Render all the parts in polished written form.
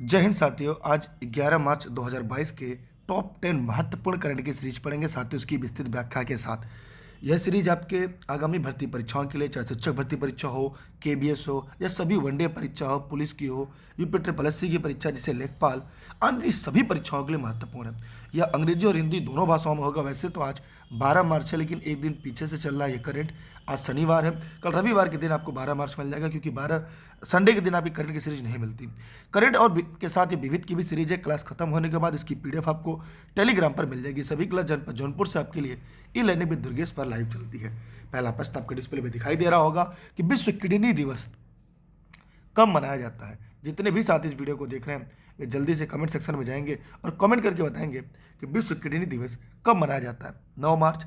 जय हिंद साथियों। आज 11 मार्च 2022 के टॉप 10 महत्वपूर्ण करंट की सीरीज पढ़ेंगे साथियों, उसकी विस्तृत व्याख्या के साथ। यह सीरीज आपके आगामी भर्ती परीक्षाओं के लिए, चाहे शिक्षक भर्ती परीक्षा हो, केबीएस हो या सभी वनडे परीक्षा हो, पुलिस की हो, यूपी ट्रिपल एससी की परीक्षा जिसे लेखपाल, अन्य सभी परीक्षाओं के लिए महत्वपूर्ण है। यह अंग्रेजी और हिंदी दोनों भाषाओं में होगा। वैसे तो आज 12 मार्च है, लेकिन एक दिन पीछे से चल रहा है ये करंट। आज शनिवार है, कल रविवार के दिन आपको 12 मार्च मिल जाएगा, क्योंकि 12 संडे के दिन आपकी करंट की सीरीज नहीं मिलती। करंट और के साथ ये विविध की भी सीरीज है। क्लास खत्म होने के बाद इसकी पीडीएफ आपको टेलीग्राम पर मिल जाएगी। सभी क्लास जनपद जौनपुर से आपके लिए ई लर्निंग विद दुर्गेश पर लाइव चलती है। पहला प्रश्न आपके डिस्प्ले में दिखाई दे रहा होगा कि विश्व किडनी दिवस कब मनाया जाता है। जितने भी साथी इस वीडियो को देख रहे हैं वे जल्दी से कमेंट सेक्शन में जाएंगे और कमेंट करके बताएंगे कि विश्व किडनी दिवस कब मनाया जाता है। 9 मार्च,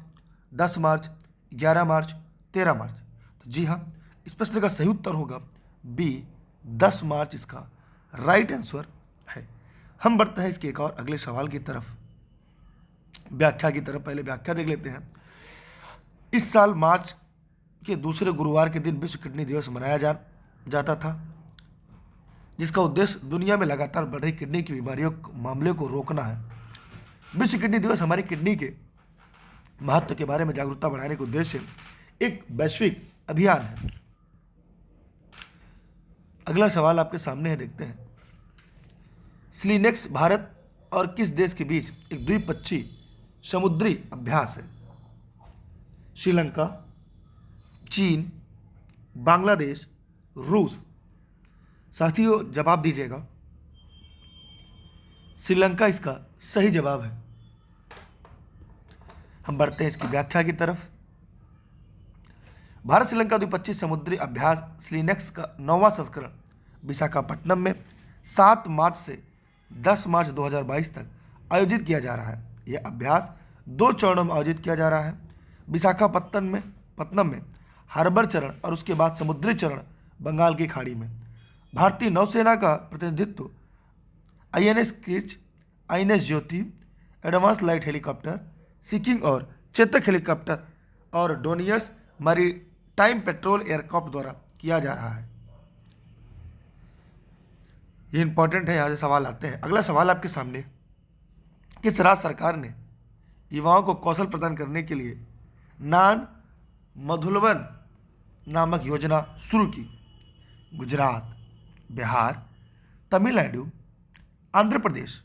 10 मार्च, 11 मार्च, 13 मार्च। तो जी हाँ, इस प्रश्न का सही उत्तर होगा बी, 10 मार्च इसका राइट आंसर है। हम बढ़ते हैं इसके एक और अगले सवाल की तरफ, व्याख्या की तरफ। पहले व्याख्या देख लेते हैं। इस साल मार्च के दूसरे गुरुवार के दिन विश्व किडनी दिवस मनाया जाता था, जिसका उद्देश्य दुनिया में लगातार बढ़ रही किडनी की बीमारियों मामले को रोकना है। विश्व किडनी दिवस हमारी किडनी के महत्व के बारे में जागरूकता बढ़ाने के उद्देश्य एक वैश्विक अभियान है। अगला सवाल आपके सामने है, देखते हैं। स्लीनेक्स भारत और किस देश के बीच एक द्विपक्षीय समुद्री अभ्यास है? श्रीलंका, चीन, बांग्लादेश, रूस। साथियों जवाब दीजिएगा। श्रीलंका इसका सही जवाब है। हम बढ़ते हैं इसकी व्याख्या की तरफ। भारत श्रीलंका द्विपक्षीय समुद्री अभ्यास स्लीनेक्स का 9वां संस्करण विशाखापट्टनम में 7 मार्च से 10 मार्च 2022 तक आयोजित किया जा रहा है। यह अभ्यास 2 चरणों में आयोजित किया जा रहा है। विशाखापट्टनम में हार्बर चरण और उसके बाद समुद्री चरण बंगाल की खाड़ी में। भारतीय नौसेना का प्रतिनिधित्व INS किर्च, INS ज्योति, एडवांस लाइट हेलीकॉप्टर, सीकिंग और चेतक हेलीकॉप्टर और डोनियर्स मैरीटाइम पेट्रोल एयरक्राफ्ट द्वारा किया जा रहा है। ये इंपॉर्टेंट है, यहाँ से सवाल आते हैं। अगला सवाल आपके सामने, किस राज्य सरकार ने युवाओं को कौशल प्रदान करने के लिए नान मधुलवन नामक योजना शुरू की? गुजरात, बिहार, तमिलनाडु, आंध्र प्रदेश।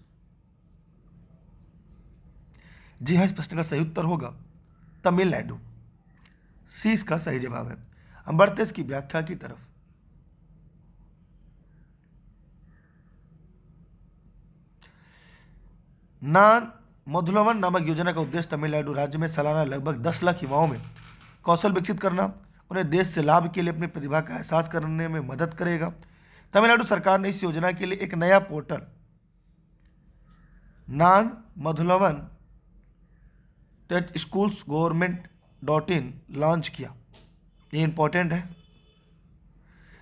जी हाँ, इस प्रश्न का सही उत्तर होगा तमिलनाडु। सी इसका सही जवाब है। हम बढ़ते इसकी व्याख्या की तरफ। नान मधुलवन नामक योजना का उद्देश्य तमिलनाडु राज्य में सालाना लगभग 10 लाख युवाओं में कौशल विकसित करना, उन्हें देश से लाभ के लिए अपनी प्रतिभा का एहसास करने में मदद करेगा। तमिलनाडु सरकार ने इस योजना के लिए एक नया पोर्टल नान मधुलवन टच स्कूल्स गवर्नमेंट.in लॉन्च किया। ये इंपॉर्टेंट है।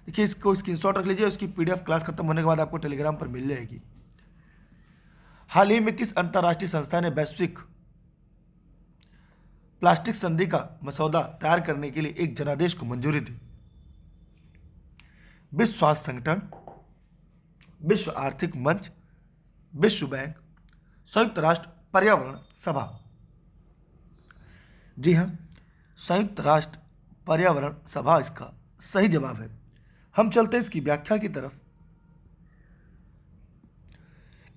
देखिए, इसको स्क्रीनशॉट रख लीजिए। उसकी पीडीएफ क्लास खत्म होने के बाद आपको टेलीग्राम पर मिल जाएगी। हाल ही में किस अंतर्राष्ट्रीय संस्था ने वैश्विक प्लास्टिक संधि का मसौदा तैयार करने के लिए एक जनादेश को मंजूरी दी? विश्व स्वास्थ्य संगठन, विश्व आर्थिक मंच, विश्व बैंक, संयुक्त राष्ट्र पर्यावरण सभा। जी हाँ, संयुक्त राष्ट्र पर्यावरण सभा इसका सही जवाब है। हम चलते हैं इसकी व्याख्या की तरफ।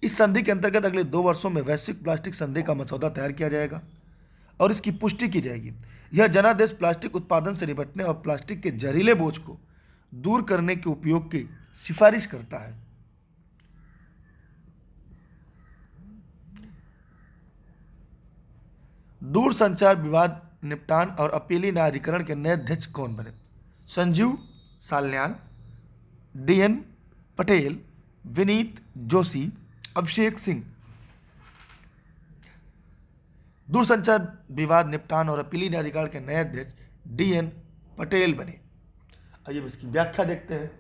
इस संधि के अंतर्गत अगले 2 वर्षों में वैश्विक प्लास्टिक संधि का मसौदा तैयार किया जाएगा और इसकी पुष्टि की जाएगी। यह जनादेश प्लास्टिक उत्पादन से निपटने और प्लास्टिक के जहरीले बोझ को दूर करने के उपयोग की सिफारिश करता है। दूरसंचार विवाद निपटान और अपीली न्यायाधिकरण के नए अध्यक्ष कौन बने? संजीव साल्यान, DN पटेल, विनीत जोशी, अभिषेक सिंह। दूरसंचार विवाद निपटान और अपीली न्यायाधिकरण के नए अध्यक्ष DN पटेल बने। आइए इसकी व्याख्या देखते हैं।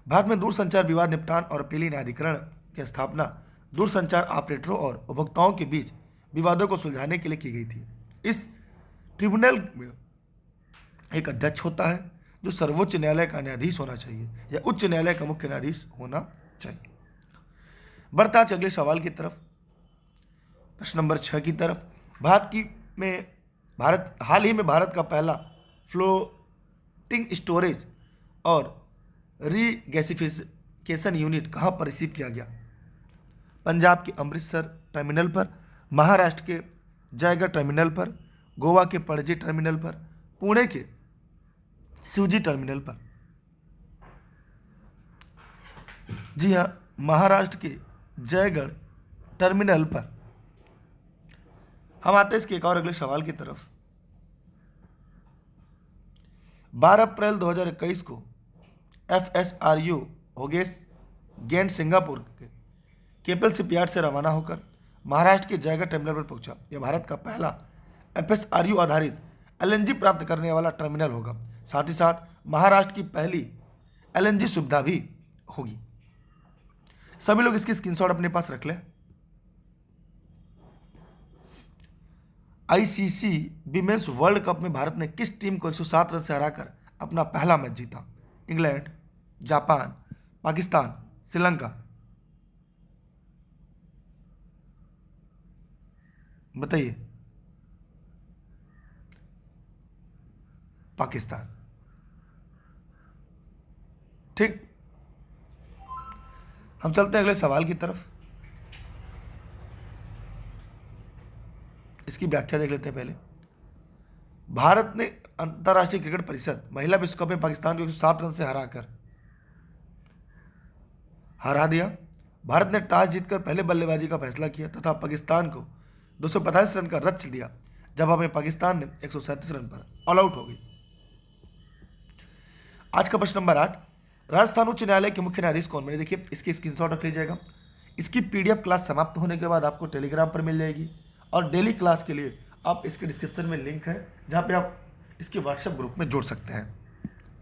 भारत में दूरसंचार विवाद निपटान और अपीली न्यायाधिकरण की स्थापना दूरसंचार ऑपरेटरों और उपभोक्ताओं के बीच विवादों को सुलझाने के लिए की गई थी। इस ट्रिब्यूनल में एक अध्यक्ष होता है जो सर्वोच्च न्यायालय का न्यायाधीश होना चाहिए या उच्च न्यायालय का मुख्य न्यायाधीश होना चाहिए। बढ़ता आज अगले सवाल की तरफ, प्रश्न नंबर 6 की तरफ। भारत हाल ही में भारत का पहला फ्लोटिंग स्टोरेज और रीगैसिफिकेशन यूनिट कहाँ पर रिसीव किया गया? पंजाब के अमृतसर टर्मिनल पर, महाराष्ट्र के जयगढ़ टर्मिनल पर, गोवा के पणजी टर्मिनल पर, पुणे के शिवजी टर्मिनल पर। जी हाँ, महाराष्ट्र के जयगढ़ टर्मिनल पर। हम आते हैं इसके एक और अगले सवाल की तरफ। 12 अप्रैल 2021 को FSRU होगेस गेंट सिंगापुर के केपल शिपयार्ड से रवाना होकर महाराष्ट्र के जयगढ़ टर्मिनल पर पहुंचा। यह भारत का पहला FSRU आधारित LNG प्राप्त करने वाला टर्मिनल होगा। साथ ही साथ महाराष्ट्र की पहली LNG सुविधा भी होगी। सभी लोग इसकी स्क्रीनशॉट अपने पास रख लें। ICC विमेंस वर्ल्ड कप में भारत ने किस टीम को 107 रन से हराकर अपना पहला मैच जीता? England, Japan, Pakistan, Sri Lanka? बताइए। पाकिस्तान। ठीक, हम चलते हैं अगले सवाल की तरफ। इसकी व्याख्या देख लेते हैं पहले। भारत ने अंतर्राष्ट्रीय क्रिकेट परिषद महिला विश्व कप में पाकिस्तान को 107 रन से हरा दिया। भारत ने टॉस जीतकर पहले बल्लेबाजी का फैसला किया तथा पाकिस्तान को 245 रन का लक्ष्य दिया। जवाब में पाकिस्तान ने 137 रन पर ऑल आउट हो गई। आज का प्रश्न नंबर 8, राजस्थान उच्च न्यायालय के मुख्य न्यायाधीश कौन बने? देखिए, इसकी स्क्रीनशॉट रख लीजिएगा। इसकी PDF क्लास समाप्त होने के बाद आपको टेलीग्राम पर मिल जाएगी और डेली क्लास के लिए आप इसके डिस्क्रिप्शन में लिंक है जहां पे आप इसके व्हाट्सएप ग्रुप में जोड़ सकते हैं।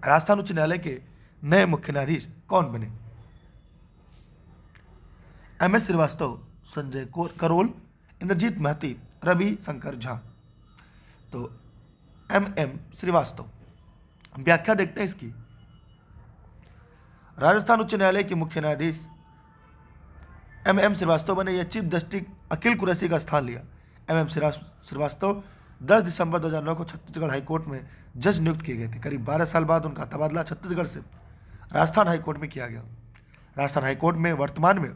राजस्थान उच्च न्यायालय के नए मुख्य न्यायाधीश कौन बने? MS श्रीवास्तव, संजय करोल, इंद्रजीत महती, रवि शंकर झा। तो MM श्रीवास्तव। व्याख्या देखते हैं इसकी। राजस्थान उच्च न्यायालय के मुख्य न्यायाधीश MM श्रीवास्तव बने। यह चीफ जस्टिस अखिल कुरैशी का स्थान लिया। MM श्रीवास्तव 10 दिसंबर 2009 को छत्तीसगढ़ हाईकोर्ट में जज नियुक्त किए गए थे। करीब 12 साल बाद उनका तबादला छत्तीसगढ़ से राजस्थान हाईकोर्ट में किया गया। राजस्थान हाईकोर्ट में वर्तमान में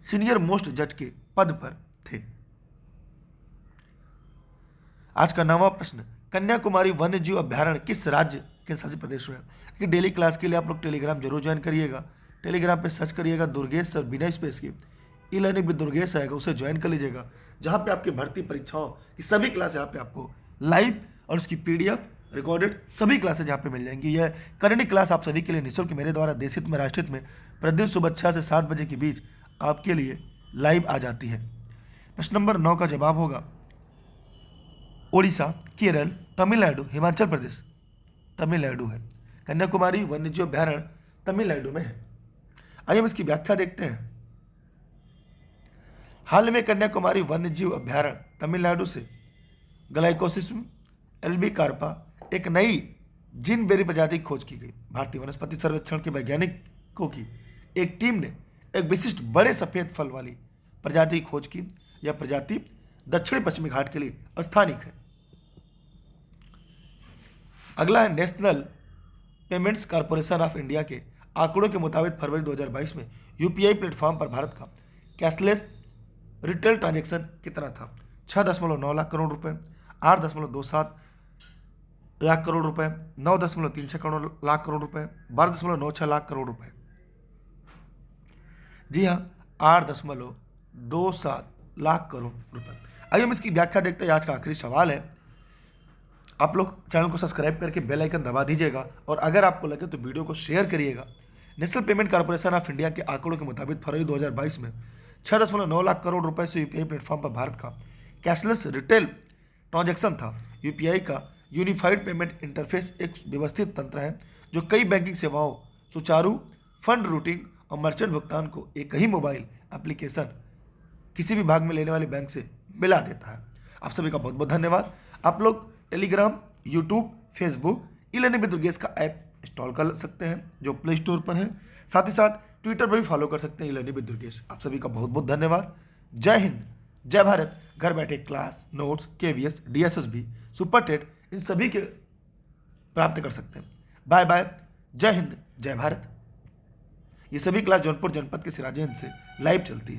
सीनियर मोस्ट जज के पद पर थे। आज का 9वां प्रश्न, कन्याकुमारी वन्य जीव अभ्यारण्य किस राज्य के शासित प्रदेश में है? कि डेली क्लास के लिए आप लोग टेलीग्राम जरूर ज्वाइन करिएगा। टेलीग्राम पे सर्च करिएगा दुर्गेश और बिना स्पेस की ई-लर्निंग विद दुर्गेश आएगा, उसे ज्वाइन कर लीजिएगा। जहाँ पे आपकी भर्ती परीक्षाओं की सभी क्लास यहाँ पे आपको लाइव और उसकी PDF रिकॉर्डेड सभी क्लासेज यहाँ पे मिल जाएंगी। यह करंट क्लास आप सभी के लिए निःशुल्क मेरे द्वारा देशहित में राष्ट्रहित में प्रतिदिन सुबह 6 से 7 बजे के बीच आपके लिए लाइव आ जाती है। प्रश्न नंबर 9 का जवाब होगा उड़ीसा, केरल, तमिलनाडु, हिमाचल प्रदेश। तमिलनाडु है। कन्याकुमारी वन्यजीव अभ्यारण्य तमिलनाडु में है। आइए हम इसकी व्याख्या देखते हैं। हाल में कन्याकुमारी वन्यजीव अभ्यारण्य तमिलनाडु से ग्लाइकोसिस्म एल्बीकार्पा एक नई जिनबेरी प्रजाति की खोज की गई। भारतीय वनस्पति सर्वेक्षण के वैज्ञानिकों की एक टीम ने एक विशिष्ट बड़े सफेद फल वाली प्रजाति की खोज की। यह प्रजाति दक्षिणी पश्चिमी घाट के लिए स्थानिक है। अगला है national payments corporation of India के आंकड़ों के मुताबिक फरवरी 2022 में UPI प्लेटफॉर्म पर भारत का कैशलेस रिटेल ट्रांजैक्शन कितना था? 6.9 लाख करोड़ रुपए, 8.27 लाख करोड़ रुपए, 9.36 लाख करोड़ रुपए, 12.96 लाख करोड़ रुपए। जी हाँ, 8.27 लाख करोड़ रुपए। आइए हम इसकी व्याख्या देखते हैं। आज का आखिरी सवाल है। आप लोग चैनल को सब्सक्राइब करके बेल आइकन दबा दीजिएगा और अगर आपको लगे तो वीडियो को शेयर करिएगा। National payment corporation of India के आंकड़ों के मुताबिक फरवरी 2022 में 6.9 लाख करोड़ रुपए से UPI प्लेटफॉर्म पर भारत का कैशलेस रिटेल ट्रांजैक्शन था। UPI का यूनिफाइड पेमेंट इंटरफेस एक व्यवस्थित तंत्र है जो कई बैंकिंग सेवाओं, सुचारू फंड रूटिंग और मर्चेंट भुगतान को एक ही मोबाइल एप्लीकेशन किसी भी भाग में लेने वाले बैंक से मिला देता है। आप सभी का बहुत बहुत धन्यवाद। आप लोग Telegram, YouTube, Facebook, e learning with Durgesh का ऐप इंस्टॉल कर सकते हैं जो प्ले स्टोर पर है। साथ ही साथ ट्विटर पर भी फॉलो कर सकते हैं ई लर्निंग विद दुर्गेश। आप सभी का बहुत बहुत धन्यवाद। जय हिंद, जय भारत। घर बैठे class notes, KVS, DSSB, super TET इन सभी के प्राप्त कर सकते हैं। Bye bye. जय हिंद, जय भारत। ये सभी क्लास जौनपुर जनपद के सिराजे हिंद से लाइव चलती है।